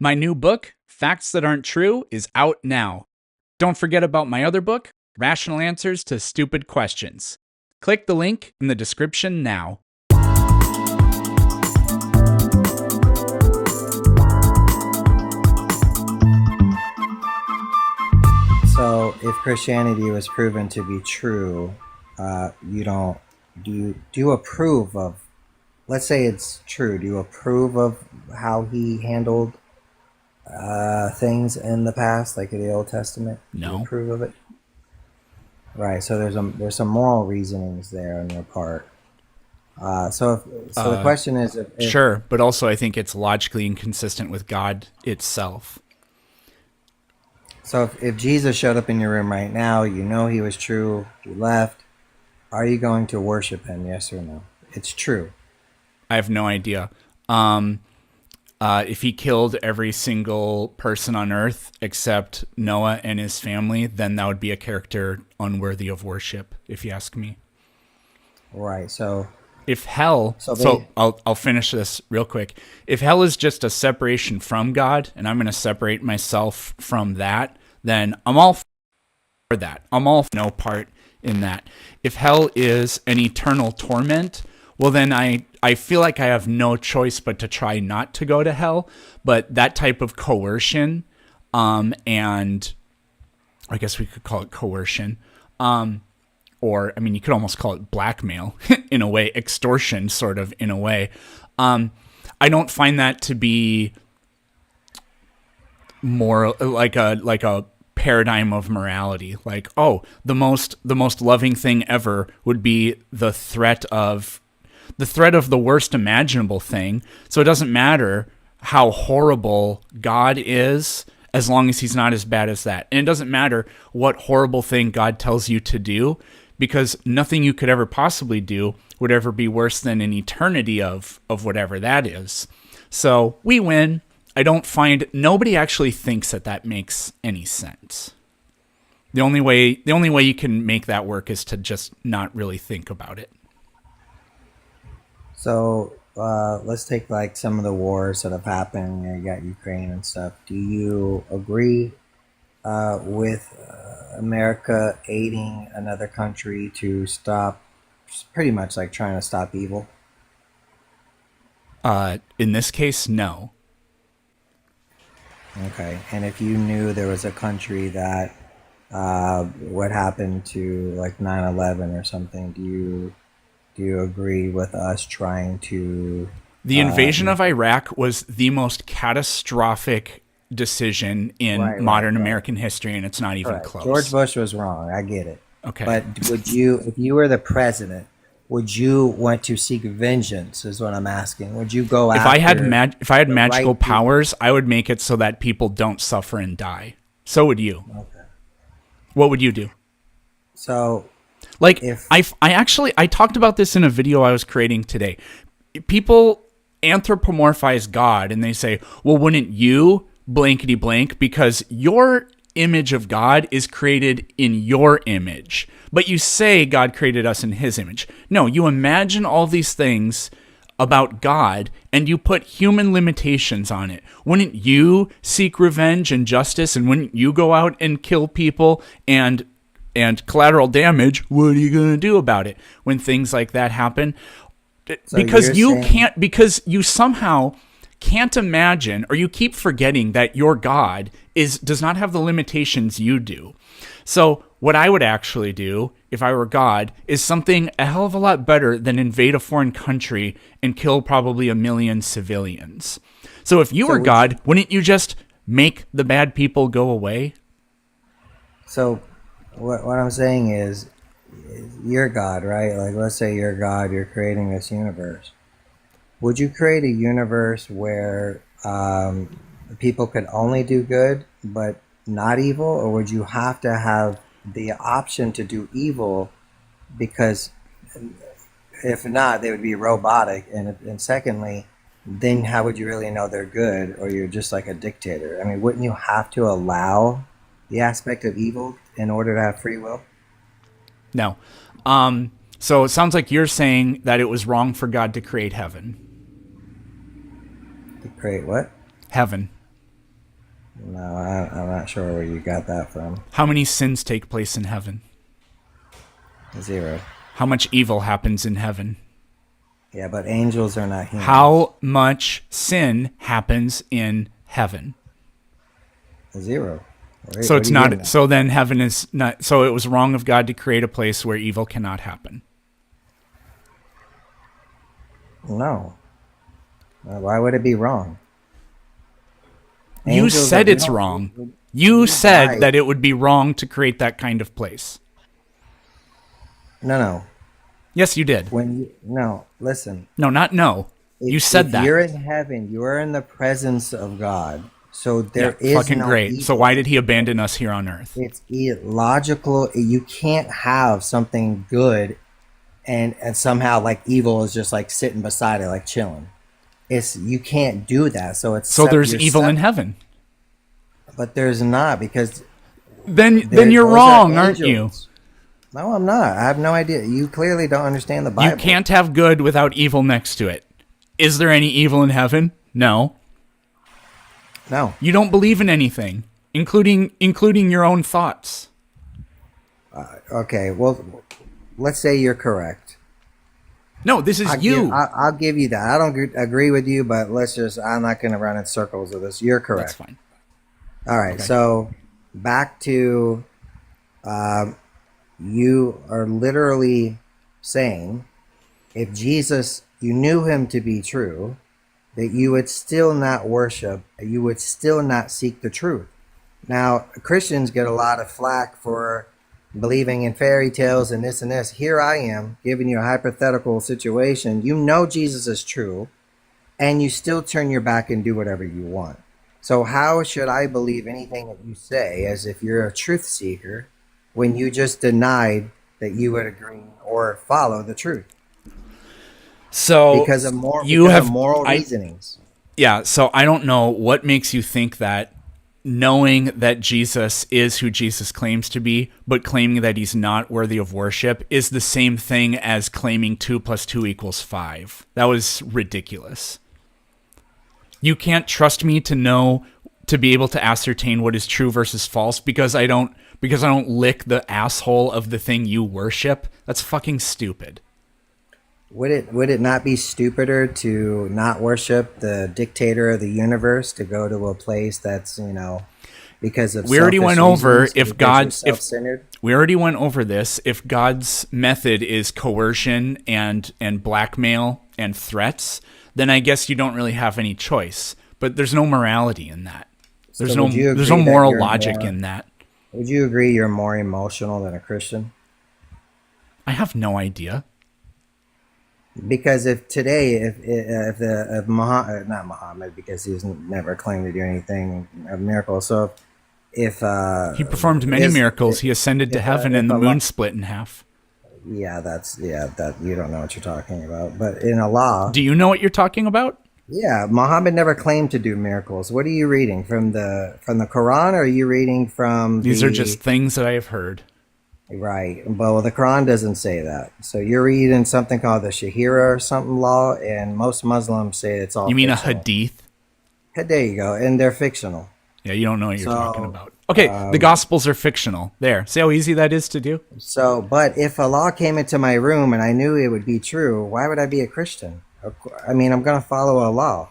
My new book, Facts That Aren't True, is out now. Don't forget about my other book, Rational Answers to Stupid Questions. Click the link in the description now. So, if Christianity was proven to be true, you don't do you approve of? Let's say it's true. Do you approve of how he handled things in the past, like in the Old Testament? Do you No. approve of it? Right. So there's some moral reasonings there on your part. So the question is, if Sure, but also I think it's logically inconsistent with God itself. if Jesus showed up in your room right now, you know he was true. He left. Are you going to worship him? Yes or no? It's true. I have no idea. If he killed every single person on Earth except Noah and his family, then that would be a character unworthy of worship, if you ask me. Right. So If hell, so so they I'll finish this real quick. If hell is just a separation from God, and I'm going to separate myself from that, then I'm all for that. I'm all for no part in that. If hell is an eternal torment, well, then I feel like I have no choice but to try not to go to hell. But that type of coercion, and I guess we could call it coercion, or I mean, you could almost call it blackmail in a way, extortion, sort of in a way. I don't find that to be more like a paradigm of morality. Like, oh, the most loving thing ever would be the threat of the worst imaginable thing. So it doesn't matter how horrible God is, as long as he's not as bad as that. And it doesn't matter what horrible thing God tells you to do, because nothing you could ever possibly do would ever be worse than an eternity of whatever that is. So we win. I don't find nobody actually thinks that makes any sense. The only way you can make that work is to just not really think about it. So let's take like some of the wars that have happened. You got Ukraine and stuff. Do you agree with America aiding another country to stop, pretty much like trying to stop evil? In this case, no. Okay. And if you knew there was a country that what happened to like 9/11 or something, do you agree with us trying to The invasion you of know, Iraq was the most catastrophic decision in modern right. American history, and it's not even Correct. George close. Bush was wrong. I get it. Okay. But would you, if you were the president, would you want to seek vengeance? Is what I'm asking. Would you go after If I had the magical right people? powers, I would make it so that people don't suffer and die. So would you. Okay. What would you do? So Like if I talked about this in a video I was creating today. People anthropomorphize God and they say, "Well, wouldn't you blankety blank because your image of God is created in your image." But you say God created us in his image. No, you imagine all these things about God and you put human limitations on it. Wouldn't you seek revenge and justice, and wouldn't you go out and kill people and collateral damage? What are you going to do about it when things like that happen? so you're saying Because you somehow can't imagine, or you keep forgetting that your God does not have the limitations you do. So what I would actually do if I were God is something a hell of a lot better than invade a foreign country and kill probably 1 million civilians. So if you so were would you, God, wouldn't you just make the bad people go away? so what I'm saying is you're God, right? Like let's say you're God, you're creating this universe. Would you create a universe where people could only do good but not evil, or would you have to have the option to do evil? Because if not, they would be robotic. And secondly, then how would you really know they're good, or you're just like a dictator? I mean, wouldn't you have to allow the aspect of evil in order to have free will? No. So it sounds like you're saying that it was wrong for God to create heaven. To create what? Heaven. No, I'm not sure where you got that from. How many sins take place in heaven? 0. How much evil happens in heaven? Yeah, but angels are not humans. How much sin happens in heaven? 0. So it's not. So then heaven is not. So it was wrong of God to create a place where evil cannot happen. No. Why would it be wrong? You said it's wrong. You said that it would be wrong to create that kind of place. No. Yes, you did. No, listen. No, not no. You said that. If you're in heaven, you are in the presence of God. So there is fucking no great. evil. So why did he abandon us here on earth? It's illogical. You can't have something good and somehow like evil is just like sitting beside it, like chilling. You can't do that. So there's evil in heaven. But there's not, because then you're wrong, aren't you? No, I'm not. I have no idea. You clearly don't understand the Bible. You can't have good without evil next to it. Is there any evil in heaven? No. No. You don't believe in anything, including your own thoughts. Okay, well, let's say you're correct. No, this is you. I'll give you that. I don't agree with you, but I'm not going to run in circles with this. You're correct. That's fine. All right, okay. So back to you are literally saying if Jesus, you knew him to be true, that you would still not worship, you would still not seek the truth. Now, Christians get a lot of flack for believing in fairy tales and this and this. Here I am giving you a hypothetical situation. You know Jesus is true, and you still turn your back and do whatever you want. So how should I believe anything that you say as if you're a truth seeker when you just denied that you would agree or follow the truth? So because of moral reasonings. Yeah, so I don't know what makes you think that knowing that Jesus is who Jesus claims to be, but claiming that he's not worthy of worship is the same thing as claiming 2 + 2 = 5. That was ridiculous. You can't trust me to be able to ascertain what is true versus false because I don't lick the asshole of the thing you worship. That's fucking stupid. Would it not be stupider to not worship the dictator of the universe, to go to a place that's, because of we already went over if self-centered? We already went over this. If God's method is coercion and blackmail and threats, then I guess you don't really have any choice. But there's no morality in that. There's no moral logic in that. Would you agree you're more emotional than a Christian? I have no idea. Because if Muhammad, not Muhammad, because he's never claimed to do anything of miracles. So if he performed many miracles, he ascended to heaven and the moon split in half. Yeah, that you don't know what you're talking about. But in Allah, do you know what you're talking about? Yeah, Muhammad never claimed to do miracles. What are you reading from the Quran, or are you reading from? These are just things that I have heard. Right, well, the Quran doesn't say that. So you're reading something called the Shahira or something law, and most Muslims say it's all. You mean fictional. A hadith? There you go, and they're fictional. Yeah, you don't know what you're talking about. Okay, the Gospels are fictional. There, see how easy that is to do? So, but if Allah came into my room and I knew it would be true, why would I be a Christian? I mean, I'm going to follow Allah.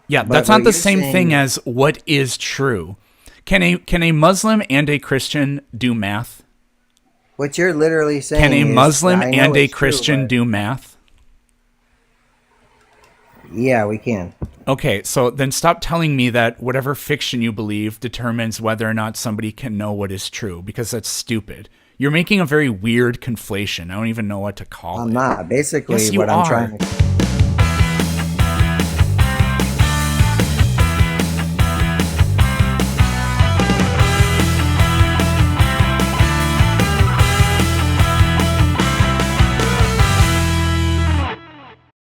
Yeah, that's not the same thing as what is true. Can a Muslim and a Christian do math? What you're literally saying is... Can a Muslim and a true, Christian do math? Yeah, we can. Okay, so then stop telling me that whatever fiction you believe determines whether or not somebody can know what is true, because that's stupid. You're making a very weird conflation. I don't even know what to call it. I'm not. Basically, yes, you what are. I'm trying to...